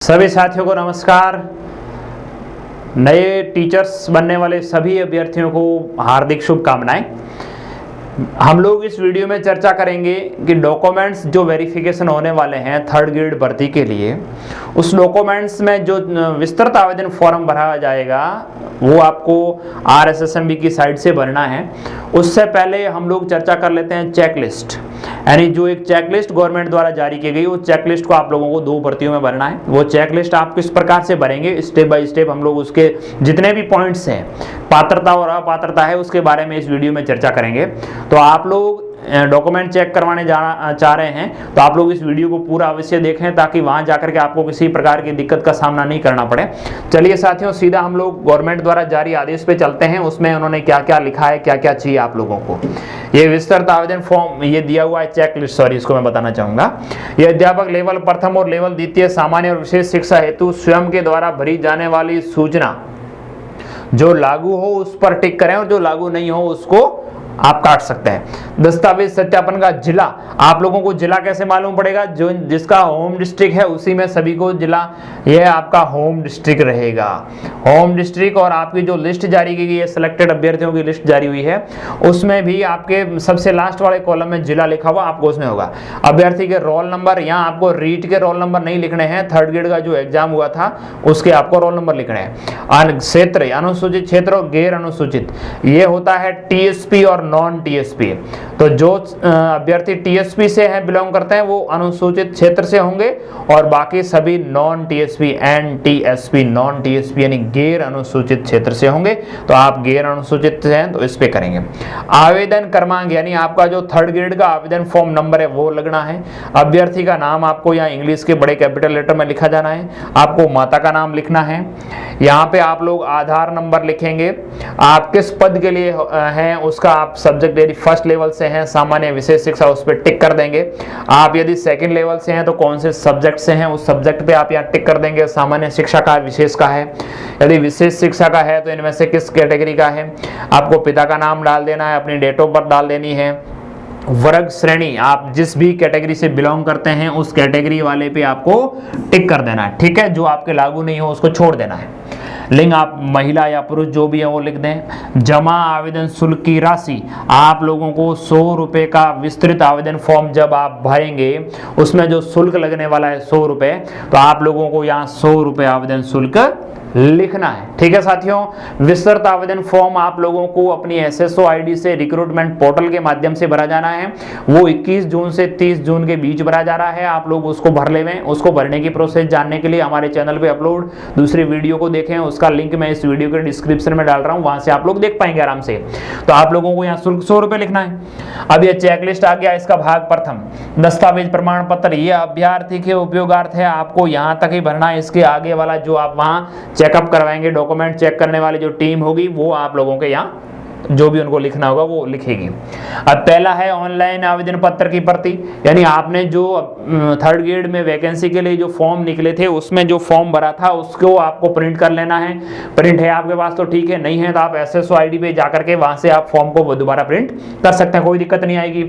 सभी साथियों को नमस्कार। नए टीचर्स बनने वाले सभी अभ्यर्थियों को हार्दिक शुभकामनाएं। हम लोग इस वीडियो में चर्चा करेंगे कि डॉक्यूमेंट्स जो वेरिफिकेशन होने वाले हैं थर्ड ग्रेड भर्ती के लिए, उस डॉक्यूमेंट्स में जो विस्तृत आवेदन फॉर्म भरा जाएगा वो आपको RSSMB की साइट से भरना है। उससे पहले हम लोग चर्चा कर लेते हैं चेकलिस्ट, यानी जो एक चेकलिस्ट गवर्नमेंट द्वारा जारी की गई, वो चेकलिस्ट को आप लोगों को 2 भर्तियों में भरना है। वो चेकलिस्ट आप किस प्रकार से भरेंगे, स्टेप बाय स्टेप हम लोग उसके जितने भी पॉइंट्स हैं, पात्रता और अपात्रता है, उसके बारे में इस वीडियो में चर्चा करेंगे। तो आप लोग डॉक्यूमेंट चेक करवाने जाना चाह रहे हैं तो आप लोग इस वीडियो को पूरा अवश्य देखें, ताकि वहां जाकर के आपको किसी प्रकार की दिक्कत का सामना नहीं करना पड़े। चलिए साथियों, सीधा हम लोग गवर्नमेंट द्वारा जारी आदेश पे चलते हैं। उसमें उन्होंने क्या क्या लिखा है, क्या क्या चाहिए आप लोगों को। ये विस्तृत आवेदन फॉर्म ये दिया हुआ है, चेकलिस्ट, सॉरी, इसको मैं बताना चाहूंगा। ये अध्यापक लेवल प्रथम और लेवल द्वितीय सामान्य और विशेष शिक्षा हेतु स्वयं के द्वारा भरी जाने वाली सूचना जो लागू हो उस पर टिक करें, और जो लागू नहीं हो उसको आप काट सकते हैं। दस्तावेज सत्यापन का जिला, आप लोगों को जिला कैसे मालूम पड़ेगा, जो जिसका होम डिस्ट्रिक्ट है उसी में सभी को जिला, यह आपका होम डिस्ट्रिक्ट रहेगा। होम डिस्ट्रिक्ट और आपकी जो लिस्ट जारी की गई है, सिलेक्टेड अभ्यर्थियों की लिस्ट जारी हुई है, उसमें भी आपके सबसे लास्ट वाले कॉलम में जिला लिखा हुआ आपको उसमें होगा। अभ्यर्थी के रोल नंबर, यहाँ आपको रीट के रोल नंबर नहीं लिखने हैं, थर्ड ग्रेड का जो एग्जाम हुआ था उसके आपको रोल नंबर लिखने हैं। क्षेत्र, अनुसूचित क्षेत्र और गैर अनुसूचित, ये होता है TSP और नॉन TSP। तो जो अभ्यर्थी TSP से हैं, बिलोंग करते हैं, वो अनुसूचित क्षेत्र से होंगे, और बाकी सभी non TSP NTSP, non TSP यानी गैर अनुसूचित क्षेत्र से होंगे। तो आप गैर अनुसूचित से हैं तो इस पे करेंगे। आवेदन क्रमांक, यानी आपका जो थर्ड ग्रेड का आवेदन फॉर्म नंबर है वो लगना है। अभ्यर्थी का नाम आपको यहाँ इंग्लिश के बड़े कैपिटल लेटर में लिखा जाना है। आपको माता का नाम लिखना है। यहाँ पे आप लोग आधार नंबर लिखेंगे। आप किस पद के लिए हैं उसका आप सब्जेक्ट यदि फर्स्ट लेवल से हैं, सामान्य विशेष शिक्षा, उस पर टिक कर देंगे। आप यदि सेकंड लेवल से हैं तो कौन से सब्जेक्ट से हैं उस सब्जेक्ट पे आप यहाँ टिक कर देंगे। सामान्य शिक्षा का, विशेष का है। यदि विशेष शिक्षा का है तो इनमें से किस कैटेगरी का है, आपको पिता का नाम डाल देना है, अपनी डेट ऑफ बर्थ डाल देनी है। वर्ग श्रेणी, आप जिस भी कैटेगरी से बिलोंग करते हैं उस कैटेगरी वाले पे आपको टिक कर देना है, ठीक है। जो आपके लागू नहीं हो उसको छोड़ देना है। लिंग आप महिला या पुरुष जो भी है वो लिख दें। जमा आवेदन शुल्क की राशि, आप लोगों को 100 रुपये का विस्तृत आवेदन फॉर्म जब आप भरेंगे उसमें जो शुल्क लगने वाला है 100 रुपये, तो आप लोगों को यहाँ 100 रुपये आवेदन शुल्क लिखना है, ठीक है साथियों। विस्तृत आवेदन फॉर्म आप लोगों को अपनी SSO ID से रिक्रूटमेंट पोर्टल के माध्यम से भरा जाना है। वो 21 जून से 30 जून के बीच भरा जा रहा है। आप लोग उसको भर लें। उसको भरने की प्रोसेस जानने के लिए हमारे चैनल पे अपलोड दूसरी वीडियो को देखें, उसका लिंक मैं इस वीडियो के डिस्क्रिप्शन में डाल रहा हूँ, वहां से आप लोग देख पाएंगे आराम से। तो आप लोगों को यहाँ शुल्क 100 रुपये लिखना है। अब यह चेकलिस्ट आ गया, इसका भाग प्रथम दस्तावेज प्रमाण पत्र, ये अभ्यर्थी के उपयोगार्थ है, आपको यहाँ तक ही भरना है। इसके आगे वाला जो आप वहाँ चेकअप करवाएंगे, डॉक्यूमेंट चेक करने वाली जो टीम होगी वो आप लोगों के यहाँ जो भी उनको लिखना होगा वो लिखेगी। अब पहला है ऑनलाइन आवेदन पत्र की प्रति, यानी आपने जो थर्ड ग्रेड में वैकेंसी के लिए जो फॉर्म निकले थे उसमें जो फॉर्म भरा था उसको आपको प्रिंट कर लेना है। प्रिंट है आपके पास तो ठीक है, नहीं है तो आप SSO ID पे जाकर के वहां से आप फॉर्म को दोबारा प्रिंट कर सकते हैं, कोई दिक्कत नहीं आएगी।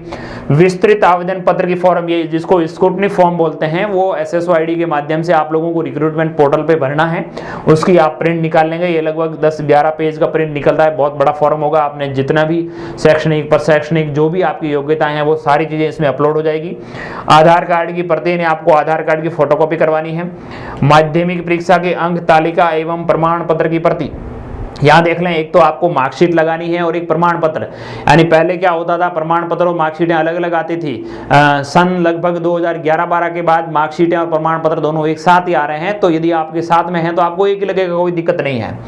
विस्तृत आवेदन पत्र की फॉर्म, ये जिसको स्क्रूटनी फॉर्म बोलते हैं, वो SSO ID के माध्यम से आप लोगों को रिक्रूटमेंट पोर्टल पे भरना है। उसकी आप प्रिंट निकाल लेंगे। ये लगभग 10-11 पेज का प्रिंट निकलता है, बहुत बड़ा फॉर्म होगा। आपने जितना भी शैक्षणिक, प्रशैक्षणिक जो भी आपकी योग्यताएं हैं वो सारी चीजें इसमें अपलोड हो जाएगी। आधार कार्ड की प्रति ने आपको आधार कार्ड की फोटोकॉपी करवानी है। माध्यमिक परीक्षा के अंक तालिका एवं प्रमाण पत्र की प्रति, यहाँ देख लें, एक तो आपको मार्कशीट लगानी है और एक प्रमाण पत्र। यानी पहले क्या होता था, प्रमाण पत्र और मार्कशीटें अलग अलग आती थी। सन लगभग 2011-12 के बाद मार्कशीटें और प्रमाण पत्र दोनों एक साथ ही आ रहे हैं। तो यदि आपके साथ में है तो आपको एक ही लगेगा, कोई दिक्कत नहीं है।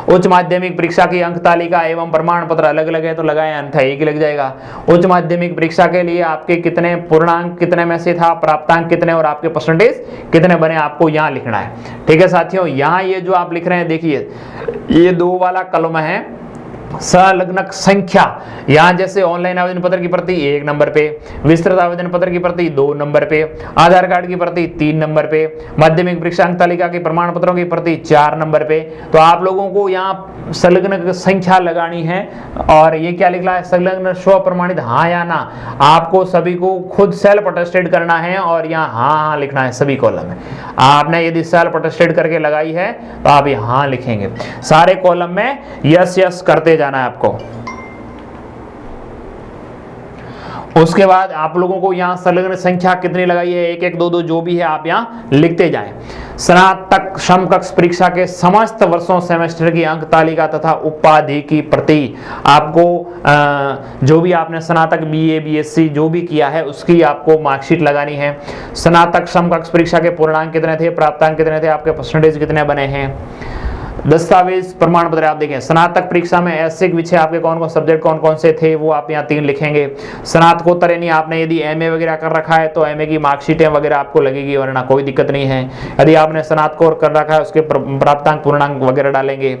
उच्च माध्यमिक परीक्षा की अंक तालिका एवं प्रमाण पत्र अलग अलग है तो लगाए, अन्यथा एक ही लग जाएगा। उच्च माध्यमिक परीक्षा के लिए आपके कितने पूर्णांक कितने में से था, प्राप्तांक कितने और आपके परसेंटेज कितने बने, आपको यहाँ लिखना है, ठीक है साथियों। यहाँ ये जो आप लिख रहे हैं, देखिए ये 2 वाला कॉलम है, संलग्नक संख्या, यहाँ जैसे ऑनलाइन आवेदन पत्र की प्रति 1 नंबर पे, विस्तृत आवेदन पत्र की प्रति 2 नंबर पे, आधार कार्ड की प्रति 3 नंबर पे, माध्यमिक परीक्षा अंक तालिका के प्रमाण पत्रों की प्रति 4 नंबर पे। तो आप लोगों को यहाँ संलग्नक संख्या लगानी है और ये क्या लिखना है, संलग्न स्व प्रमाणित हाँ या ना, आपको सभी को खुद सेल्फ अटेस्टेड करना है और यहाँ हाँ लिखना है सभी कॉलम में। आपने यदि सेल्फ अटेस्टेड करके लगाई है तो आप यहाँ लिखेंगे, सारे कॉलम में यस यस करते जाना है आपको। उसके बाद आप लोगों को यहाँ संलग्न संख्या कितनी लगाई है, 1 1 2 2 जो भी है आप यहाँ लिखते जाएं। स्नातक समकक्ष परीक्षा के समस्त वर्षों सेमेस्टर की अंक तालिका तथा उपाधि की प्रति, आपको जो भी आपने स्नातक बीए बीएससी जो भी किया है उसकी आपको मार्कशीट लगानी है। स्नातक समकक्ष परीक्षा के पूर्णांक कितने थे, प्राप्तांक कितने थे, आपके परसेंटेज कितने बने हैं। दस्तावेज प्रमाण पत्र आप देखें, स्नातक परीक्षा में ऐसे विषय आपके कौन कौन सब्जेक्ट कौन कौन से थे वो आप यहाँ 3 लिखेंगे। स्नातकोत्तर यानी आपने यदि एमए वगैरह कर रखा है तो एमए की मार्कशीटें वगैरह आपको लगेगी, वरना कोई दिक्कत नहीं है। यदि आपने स्नातकोत्तर कर रखा है उसके प्राप्तांक पूर्णांक वगैरह डालेंगे।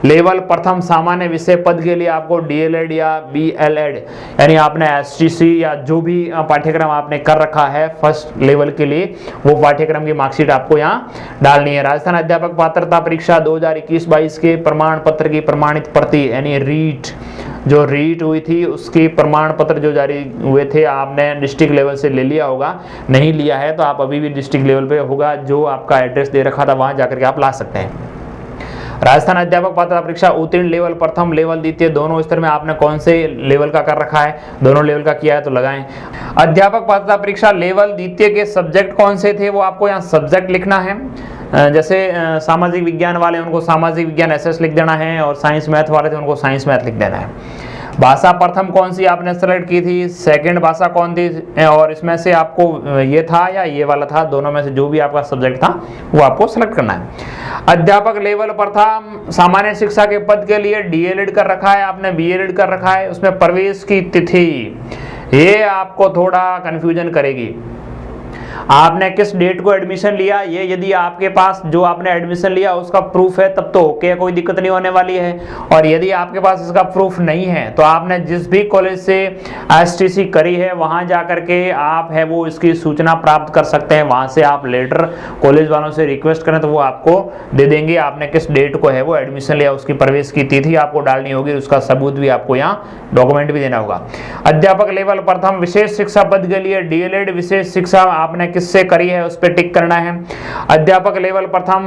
लेवल प्रथम सामान्य विषय पद के लिए आपको डीएलएड या बीएलएड यानी आपने एसटीसी या जो भी पाठ्यक्रम आपने कर रखा है फर्स्ट लेवल के लिए वो पाठ्यक्रम की मार्कशीट आपको यहाँ डालनी है। राजस्थान अध्यापक पात्रता परीक्षा 2021-22 के प्रमाण पत्र की प्रमाणित प्रति यानी रीट, जो रीट हुई थी उसके प्रमाण पत्र जो जारी हुए थे आपने डिस्ट्रिक्ट लेवल से ले लिया होगा, नहीं लिया है तो आप अभी भी डिस्ट्रिक्ट लेवल पे होगा जो आपका एड्रेस दे रखा था वहां जाकर के आप ला सकते हैं। राजस्थान अध्यापक पात्रता परीक्षा उत्तीर्ण लेवल प्रथम लेवल द्वितीय दोनों स्तर में आपने कौन से लेवल का कर रखा है, दोनों लेवल का किया है तो लगाएं। अध्यापक पात्रता परीक्षा लेवल द्वितीय के सब्जेक्ट कौन से थे वो आपको यहाँ सब्जेक्ट लिखना है। जैसे सामाजिक विज्ञान वाले उनको सामाजिक विज्ञान एसएस लिख देना है और साइंस मैथ वाले थे उनको साइंस मैथ लिख देना है। भाषा प्रथम कौन सी आपने सेलेक्ट की थी, सेकंड भाषा कौन थी और इसमें से आपको ये था या ये वाला था, दोनों में से जो भी आपका सब्जेक्ट था वो आपको सेलेक्ट करना है। अध्यापक लेवल प्रथम सामान्य शिक्षा के पद के लिए डीएलएड कर रखा है आपने, बीएलएड कर रखा है, उसमें प्रवेश की तिथि ये आपको थोड़ा कंफ्यूजन करेगी। आपने किस डेट को एडमिशन लिया, ये यदि आपके पास जो आपने एडमिशन लिया उसका प्रूफ है तब तो ओके, कोई दिक्कत नहीं होने वाली है। और यदि आपके पास इसका प्रूफ नहीं है तो आपने जिस भी कॉलेज से एसटीसी करी है वहां जाकर के आप है वो इसकी सूचना प्राप्त कर सकते हैं। वहां से आप लेटर कॉलेज वालों से रिक्वेस्ट करें तो वो आपको दे देंगे आपने किस डेट को है वो एडमिशन लिया, उसकी प्रवेश की तिथि आपको डालनी होगी, उसका सबूत भी आपको यहाँ डॉक्यूमेंट भी देना होगा। अध्यापक लेवल प्रथम विशेष शिक्षा पद के लिए डीएलएड विशेष शिक्षा आपने किससे करी है उस पर टिक करना है। अध्यापक लेवल प्रथम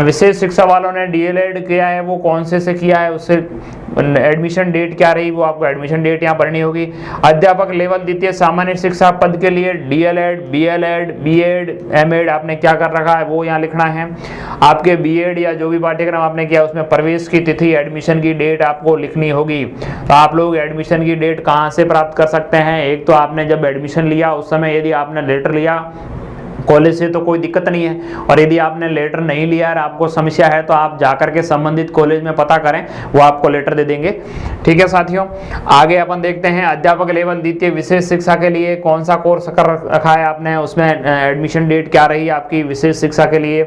विशेष शिक्षा वालों ने डीएलएड किया है वो कौन से किया है, उससे एडमिशन डेट क्या रही वो आपको एडमिशन डेट यहाँ भरनी होगी। अध्यापक लेवल द्वितीय सामान्य शिक्षा पद के लिए डीएलएड बीएलएड बीएड एमएड आपने क्या कर रखा है वो यहाँ लिखना है। आपके बीएड या जो भी पाठ्यक्रम आपने किया उसमें प्रवेश की तिथि एडमिशन की डेट आपको लिखनी होगी। तो आप लोग एडमिशन की डेट कहाँ से प्राप्त कर सकते हैं, एक तो आपने जब एडमिशन लिया उस समय यदि आपने लेटर लिया कॉलेज से तो कोई दिक्कत नहीं है, और यदि आपने लेटर नहीं लिया और आपको समस्या है तो आप जाकर के संबंधित कॉलेज में पता करें, वो आपको लेटर दे देंगे। ठीक है साथियों, आगे अपन देखते हैं अध्यापक लेवल द्वितीय विशेष शिक्षा के लिए कौन सा कोर्स कर रखा है आपने, उसमें एडमिशन डेट क्या रही आपकी विशेष शिक्षा के लिए।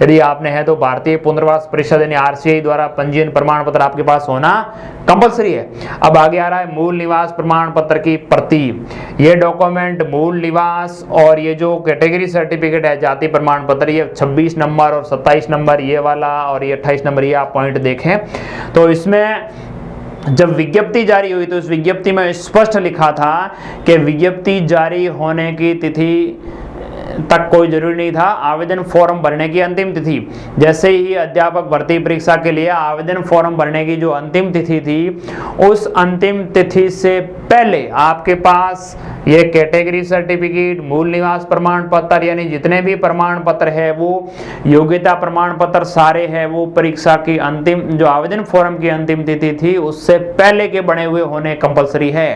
यदि आपने है तो भारतीय पुनर्वास परिषद यानी आरसीआई द्वारा पंजीयन प्रमाण पत्र आपके पास होना कंपलसरी है। अब आगे आ रहा है मूल निवास प्रमाण पत्र की प्रति, ये डॉक्यूमेंट मूल निवास और ये जो कैटेगरी सर्टिफिकेट है जाति प्रमाण पत्र, ये 26 नंबर और 27 नंबर ये वाला और ये 28 नंबर, ये आप पॉइंट देखें तो इसमें जब विज्ञप्ति जारी हुई तो इस विज्ञप्ति में स्पष्ट लिखा था कि विज्ञप्ति जारी होने की तिथि तक कोई जरूरी नहीं था, आवेदन फॉर्म भरने की अंतिम तिथि, जैसे ही अध्यापक भर्ती परीक्षा के लिए आवेदन फॉर्म भरने की जो अंतिम तिथि थी उस अंतिम तिथि से पहले आपके पास ये कैटेगरी सर्टिफिकेट मूल निवास प्रमाण पत्र यानी जितने भी प्रमाण पत्र है वो योग्यता प्रमाण पत्र सारे हैं वो परीक्षा की अंतिम जो आवेदन फॉर्म की अंतिम तिथि थी उससे पहले के बने हुए होने कंपलसरी है।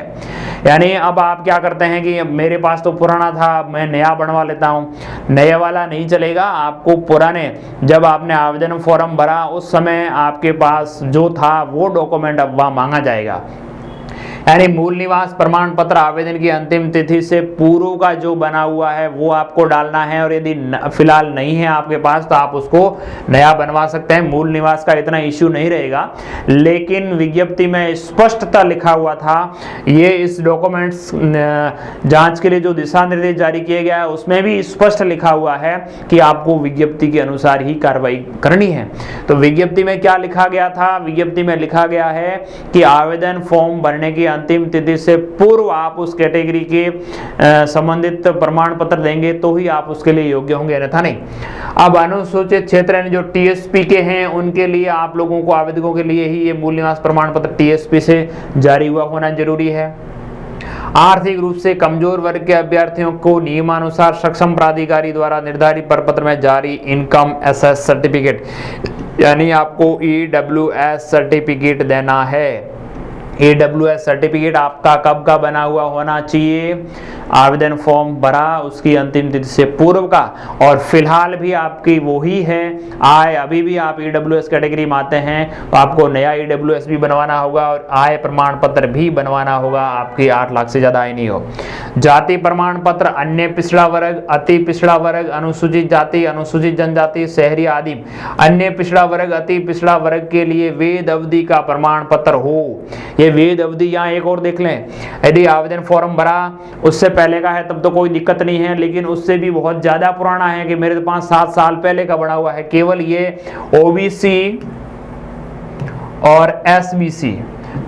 यानी अब आप क्या करते हैं कि मेरे पास तो पुराना था मैं नया बनवा लेता हूँ, नया वाला नहीं चलेगा, आपको पुराने जब आपने आवेदन फॉर्म भरा उस समय आपके पास जो था वो डॉक्यूमेंट अब वहाँ मांगा जाएगा। यानी मूल निवास प्रमाण पत्र आवेदन की अंतिम तिथि से पूर्व का जो बना हुआ है वो आपको डालना है, और यदि फिलहाल नहीं है आपके पास तो आप उसको नया बनवा सकते हैं। मूल निवास का इतना इश्यू नहीं रहेगा, लेकिन विज्ञप्ति में स्पष्टता लिखा हुआ था, ये इस डॉक्यूमेंट्स जांच के लिए जो दिशा निर्देश जारी किए गया है उसमें भी स्पष्ट लिखा हुआ है कि आपको विज्ञप्ति के अनुसार ही कार्रवाई करनी है। तो विज्ञप्ति में क्या लिखा गया था? विज्ञप्ति में लिखा गया है कि आवेदन फॉर्म भरने की अंतिम तिथि से पूर्व आप उस कैटेगरी के संबंधित प्रमाण पत्र देंगे तो ही आप उसके लिए योग्य होंगे, अन्यथा नहीं। अब अनुसूचित क्षेत्र यानी जो टीएसपी के हैं उनके लिए आप लोगों को, आवेदकों के लिए ही ये मूल निवास प्रमाण पत्र टीएसपी से जारी हुआ होना जरूरी है। आर्थिक रूप से कमजोर वर्ग के अभ्यर्थियों को नियमानुसार सक्षम प्राधिकारी द्वारा निर्धारित प्रपत्र में जारी इनकम एसेस सर्टिफिकेट यानी आपको ईडब्ल्यूएस सर्टिफिकेट देना है। ईडब्ल्यूएस सर्टिफिकेट आपका कब का बना हुआ होना चाहिए? आवेदन फॉर्म भरा उसकी अंतिम तिथि से पूर्व का, और फिलहाल भी आपकी वही है आय, अभी भी आप ईडब्ल्यूएस कैटेगरी में आते हैं तो आपको नया ईडब्ल्यूएस भी बनवाना होगा और आय प्रमाण पत्र भी बनवाना होगा, आपकी 8 लाख से ज्यादा आय नहीं हो। जाति प्रमाण पत्र अन्य पिछड़ा वर्ग, अति पिछड़ा वर्ग, अनुसूचित जाति, अनुसूचित जनजाति, शहरी आदि अन्य पिछड़ा वर्ग, अति पिछड़ा वर्ग के लिए वेद अवधि का प्रमाण पत्र हो। ये वेद अवधि यहाँ एक और देख लें, यदि आवेदन फॉर्म भरा उससे पहले का है तब तो कोई दिक्कत नहीं है, लेकिन उससे भी बहुत ज्यादा पुराना है कि मेरे पास 7 साल पहले का बना हुआ है, केवल ये ओबीसी और एसबीसी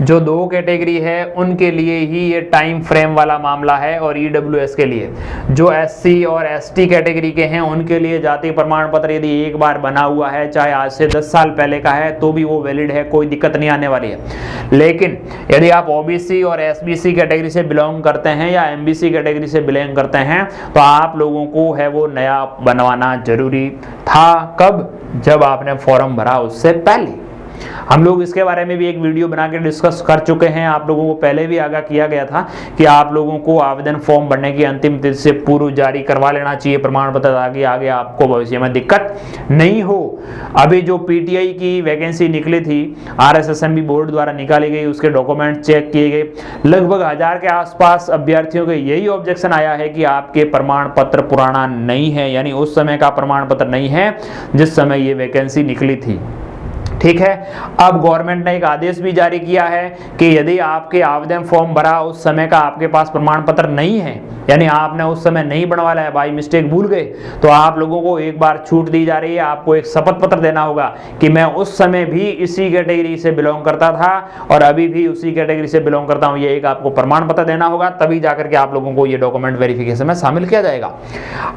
जो 2 कैटेगरी है उनके लिए ही ये टाइम फ्रेम वाला मामला है, और ईडब्ल्यूएस के लिए जो एससी और एसटी कैटेगरी के हैं उनके लिए जाति प्रमाण पत्र यदि एक बार बना हुआ है, चाहे आज से 10 साल पहले का है, तो भी वो वैलिड है, कोई दिक्कत नहीं आने वाली है। लेकिन यदि आप ओबीसी और एसबीसी कैटेगरी से बिलोंग करते हैं या एमबीसी कैटेगरी से बिलोंग करते हैं तो आप लोगों को है वो नया बनवाना जरूरी था। कब? जब आपने फॉर्म भरा उससे पहले। हम लोग इसके बारे में भी एक वीडियो बना के डिस्कस कर चुके हैं, आप लोगों को पहले भी आगाह किया गया था कि आप लोगों को आवेदन फॉर्म भरने की अंतिम तिथि से पूर्व जारी करवा लेना चाहिए प्रमाण पत्र, ताकि आगे आपको भविष्य में दिक्कत नहीं हो। अभी जो पीटीआई की वैकेंसी निकली थी, RSSMB बोर्ड द्वारा निकाली गई, उसके डॉक्यूमेंट चेक किए गए, लगभग 1000 के आसपास अभ्यर्थियों के यही ऑब्जेक्शन आया है कि आपके प्रमाण पत्र पुराना नहीं है, यानी उस समय का प्रमाण पत्र नहीं है जिस समय ये वैकेंसी निकली थी। ठीक है, अब गवर्नमेंट ने एक आदेश भी जारी किया है कि यदि आपके आवेदन फॉर्म भरा उस समय का आपके पास प्रमाण पत्र नहीं है, यानी आपने उस समय नहीं बनवाया है, बाई मिस्टेक भूल गए, तो आप लोगों को एक बार छूट दी जा रही है, आपको एक शपथ पत्र देना होगा कि मैं उस समय भी इसी कैटेगरी से बिलोंग करता था और अभी भी उसी कैटेगरी से बिलोंग करता हूं, ये एक आपको प्रमाण पत्र देना होगा, तभी जाकर के आप लोगों को ये डॉक्यूमेंट वेरिफिकेशन में शामिल किया जाएगा।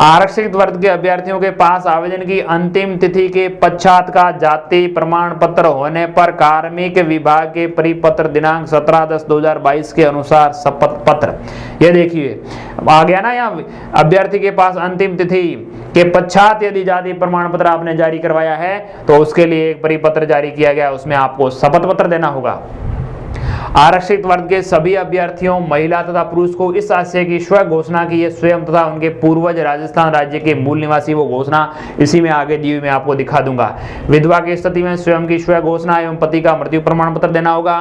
आरक्षित वर्ग के अभ्यर्थियों के पास आवेदन की अंतिम तिथि के पश्चात का जाति प्रमाण पत्र होने पर कार्मिक विभाग के परिपत्र दिनांक 17/10/2022 के अनुसार शपथ पत्र, ये देखिए आ गया ना, यहाँ अभ्यर्थी के पास अंतिम तिथि के पश्चात यदि जाति प्रमाण पत्र आपने जारी करवाया है तो उसके लिए एक परिपत्र जारी किया गया, उसमें आपको शपथ पत्र देना होगा। आरक्षित वर्ग के सभी अभ्यर्थियों महिला तथा पुरुष को इस आशय की स्व घोषणा की ये स्वयं तथा उनके पूर्वज राजस्थान राज्य के मूल निवासी, वो घोषणा इसी में आगे दी हुई मैं आपको दिखा दूंगा। विधवा की स्थिति में स्वयं की स्व घोषणा एवं पति का मृत्यु प्रमाण पत्र देना होगा।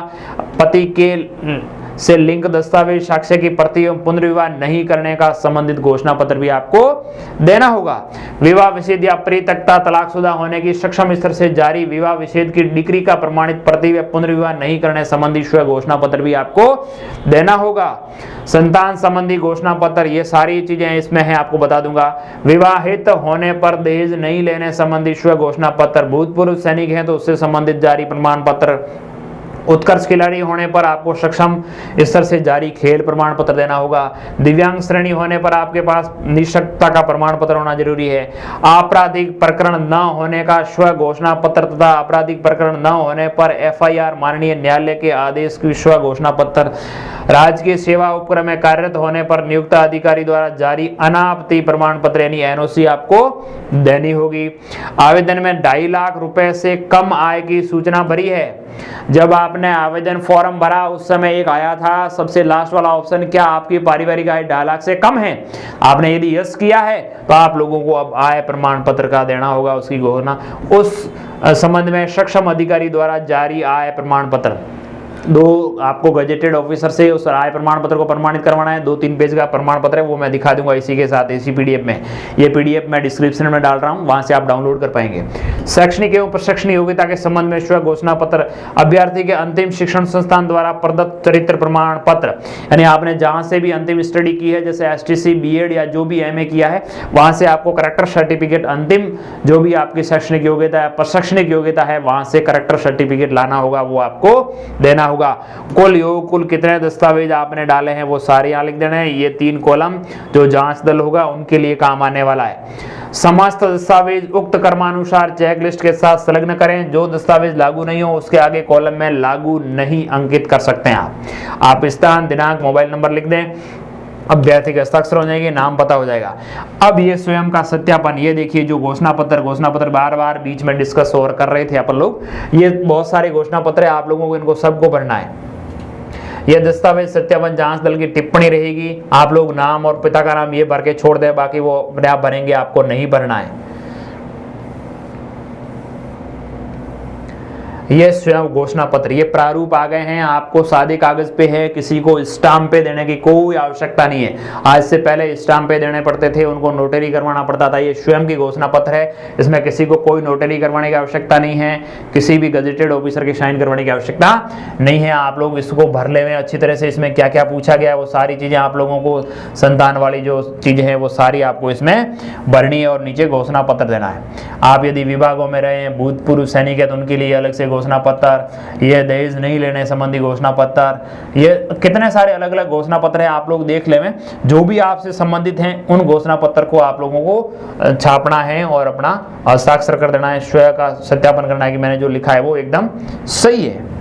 पति के से लिंक दस्तावेज, साक्ष्य की प्रति एवं पुनर्विवाह नहीं करने का संबंधित घोषणा पत्र भी आपको देना होगा। विवाह विच्छेद या परित्यक्ता तलाकशुदा होने की सक्षम स्तर से जारी विवाह विच्छेद की डिग्री का प्रमाणित प्रति व पुनर्विवाह नहीं करने संबंधी स्व घोषणा पत्र भी आपको देना होगा। संतान संबंधी घोषणा पत्र, ये सारी चीजें इसमें है, आपको बता दूंगा। विवाहित होने पर दहेज नहीं लेने संबंधी स्व घोषणा पत्र, भूतपूर्व सैनिक हैं तो उससे संबंधित जारी प्रमाण पत्र, उत्कर्ष खिलाड़ी होने पर आपको सक्षम स्तर से जारी खेल प्रमाण पत्र देना होगा। दिव्यांग श्रेणी होने पर आपके पास निःशक्तता का प्रमाण पत्र होना जरूरी है। आपराधिक प्रकरण न होने का स्व घोषणा पत्र तथा आपराधिक प्रकरण न होने पर FIR माननीय न्यायालय के आदेश की स्व घोषणा पत्र। राजकीय सेवा उपक्रम में कार्यरत होने पर नियुक्त अधिकारी द्वारा जारी अनापत्ति प्रमाण पत्र यानी NOC आपको देनी होगी। आवेदन में 2.5 लाख रुपए से कम आय की सूचना भरी है। जब आपने आवेदन फॉर्म भरा उस समय एक आया था सबसे लास्ट वाला ऑप्शन, क्या आपकी पारिवारिक आय 2.5 लाख से कम है? आपने यदि यस किया है तो आप लोगों को अब आय प्रमाण पत्र का देना होगा, उसकी घोषणा उस संबंध में सक्षम अधिकारी द्वारा जारी आय प्रमाण पत्र। दो आपको गजेटेड ऑफिसर से उस आय प्रमाण पत्र को प्रमाणित करवाना है। 2-3 पेज का प्रमाण पत्र है, वो मैं दिखा दूंगा इसी के साथ, इसी पीडीएफ में। ये पीडीएफ मैं डिस्क्रिप्शन में डाल रहा हूँ, वहां से आप डाउनलोड कर पाएंगे। शैक्षणिक एवं प्रशैक्षणिक योग्यता के संबंध में स्व घोषणा पत्र, अभ्यर्थी के अंतिम शिक्षण संस्थान द्वारा प्रदत्त चरित्र प्रमाण पत्र, यानी आपने जहां से भी अंतिम स्टडी की है, जैसे एसटीसी, बीएड या जो भी एमए किया है, वहां से आपको करेक्टर सर्टिफिकेट, अंतिम जो भी आपकी शैक्षणिक योग्यता है, प्रशैक्षणिक योग्यता है, वहां से करेक्टर सर्टिफिकेट लाना होगा, वो आपको देना होगा। कुल योग, कुल कितने दस्तावेज आपने डाले हैं वो सारे यहाँ लिख देने हैं। ये 3 कॉलम जो जांच दल होगा उनके लिए काम आने वाला है। समस्त दस्तावेज उक्त क्रमानुसार चेकलिस्ट के साथ संलग्न करें। जो दस्तावेज लागू नहीं हो उसके आगे कॉलम में लागू नहीं अंकित कर सकते हैं आप स्थान, दिनांक, मोबाइल नंबर लिख दें, अभ्यर्थी के हस्ताक्षर हो जाएंगे, नाम पता हो जाएगा। अब ये स्वयं का सत्यापन, ये देखिए जो घोषणा पत्र बार बार बीच में डिस्कस और कर रहे थे अपन लोग, ये बहुत सारे घोषणा पत्र है, आप लोगों को इनको सबको भरना है। यह दस्तावेज सत्यापन जांच दल की टिप्पणी रहेगी, आप लोग नाम और पिता का नाम ये भर के छोड़ दें, बाकी वो अपने आप भरेंगे, आपको नहीं भरना है। ये स्वयं घोषणा पत्र, ये प्रारूप आ गए हैं, आपको सादे कागज पे है, किसी को स्टाम्प पे देने की कोई आवश्यकता नहीं है। आज से पहले स्टाम्प पे देने पड़ते थे, उनको नोटरी करवाना पड़ता था। ये स्वयं की घोषणा पत्र है, इसमें किसी को कोई नोटरी करवाने की आवश्यकता नहीं है, किसी भी गजेटेड ऑफिसर की साइन करवाने की आवश्यकता नहीं है। आप लोग इसको भर ले में अच्छी तरह से, इसमें क्या क्या पूछा गया वो सारी चीजें आप लोगों को, संतान वाली जो चीजें हैं वो सारी आपको इसमें भरनी है, और नीचे घोषणा पत्र देना है। आप यदि विभागों में रहे हैं, भूतपूर्व सैनिक है तो उनके लिए अलग से घोषणा पत्र, ये दहेज नहीं लेने संबंधी घोषणा पत्र, ये कितने सारे अलग अलग घोषणा पत्र है, आप लोग देख लें। जो भी आपसे संबंधित हैं उन घोषणा पत्र को आप लोगों को छापना है और अपना हस्ताक्षर कर देना है, स्वयं का सत्यापन करना है कि मैंने जो लिखा है वो एकदम सही है।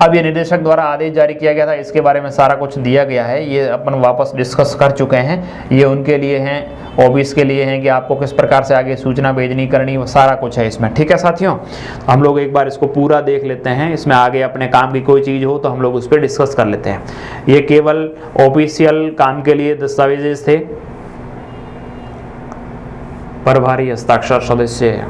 अब ये निदेशक द्वारा आदेश जारी किया गया था, इसके बारे में सारा कुछ दिया गया है, ये अपन वापस डिस्कस कर चुके हैं। ये उनके लिए हैं, ऑफिस के लिए हैं कि आपको किस प्रकार से आगे सूचना भेजनी करनी, वो सारा कुछ है इसमें। ठीक है साथियों, हम लोग एक बार इसको पूरा देख लेते हैं, इसमें आगे अपने काम की कोई चीज़ हो तो हम लोग उस पर डिस्कस कर लेते हैं। ये केवल ऑफिशियल काम के लिए दस्तावेज थे। प्रभारी हस्ताक्षर सदस्य